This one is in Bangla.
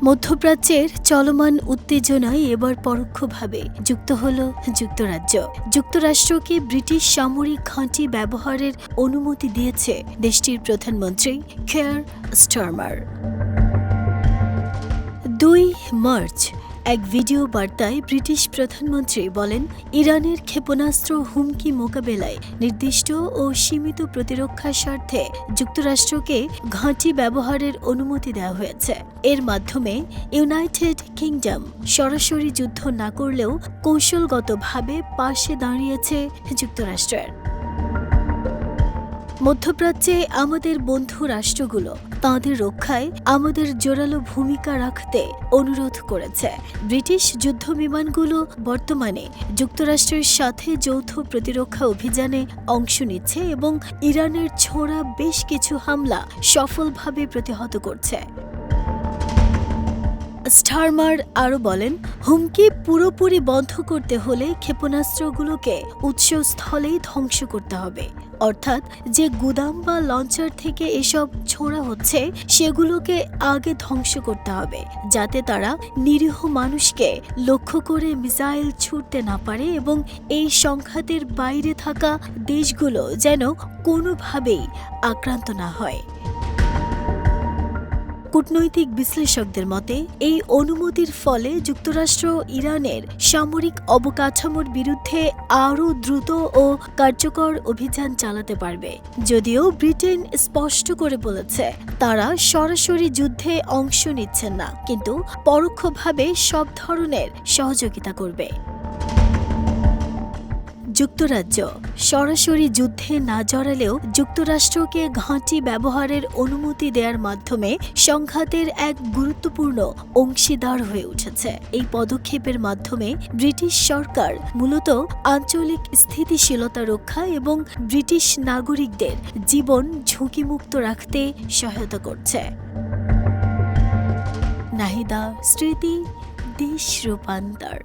মধ্যপ্রাচ্যের চলমান উত্তেজনায় এবার পরোক্ষভাবে যুক্ত হল যুক্তরাজ্য। যুক্তরাষ্ট্রকে ব্রিটিশ সামরিক ঘাঁটি ব্যবহারের অনুমতি দিয়েছে দেশটির প্রধানমন্ত্রী কেয়ার স্টারমার। 2 মার্চ এক ভিডিও বার্তায় ব্রিটিশ প্রধানমন্ত্রী বলেন, ইরানের ক্ষেপণাস্ত্র হুমকি মোকাবেলায় নির্দিষ্ট ও সীমিত প্রতিরক্ষার স্বার্থে যুক্তরাষ্ট্রকে ঘাঁটি ব্যবহারের অনুমতি দেওয়া হয়েছে। এর মাধ্যমে ইউনাইটেড কিংডম সরাসরি যুদ্ধ না করলেও কৌশলগতভাবে পাশে দাঁড়িয়েছে যুক্তরাষ্ট্রের। মধ্যপ্রাচ্যে আমাদের বন্ধু রাষ্ট্রগুলো তাঁদের রক্ষায় আমাদের জোরালো ভূমিকা রাখতে অনুরোধ করেছে। ব্রিটিশ যুদ্ধবিমানগুলো বর্তমানে যুক্তরাষ্ট্রের সাথে যৌথ প্রতিরক্ষা অভিযানে অংশ নিচ্ছে এবং ইরানের ছোড়া বেশ কিছু হামলা সফলভাবে প্রতিহত করছে। স্টারমার আরও বলেন, হুমকি পুরোপুরি বন্ধ করতে হলে ক্ষেপণাস্ত্রগুলোকে উৎসস্থলেই ধ্বংস করতে হবে। অর্থাৎ যে গুদাম বা লঞ্চার থেকে এসব ছোড়া হচ্ছে সেগুলোকে আগে ধ্বংস করতে হবে, যাতে তারা নিরীহ মানুষকে লক্ষ্য করে মিসাইল ছুড়তে না পারে এবং এই সংঘাতের বাইরে থাকা দেশগুলো যেন কোনোভাবেই আক্রান্ত না হয়। কূটনৈতিক বিশ্লেষকদের মতে এই অনুমতির ফলে যুক্তরাষ্ট্র ইরানের সামরিক অবকাঠামোর বিরুদ্ধে আরও দ্রুত ও কার্যকর অভিযান চালাতে পারবে। যদিও ব্রিটেন স্পষ্ট করে বলেছে তারা সরাসরি যুদ্ধে অংশ নিচ্ছেন না, কিন্তু পরোক্ষভাবে সব ধরনের সহযোগিতা করবে। যুক্তরাজ্য সরাসরি যুদ্ধে না জড়ালেও যুক্তরাষ্ট্রকে ঘাঁটি ব্যবহারের অনুমতি দেওয়ার মাধ্যমে সংঘাতের এক গুরুত্বপূর্ণ অংশীদার হয়ে উঠেছে। এই পদক্ষেপের মাধ্যমে ব্রিটিশ সরকার মূলত আঞ্চলিক স্থিতিশীলতা রক্ষা এবং ব্রিটিশ নাগরিকদের জীবন ঝুঁকিমুক্ত রাখতে সহায়তা করছে। নাহিদা স্মৃতি, দেশ রূপান্তর।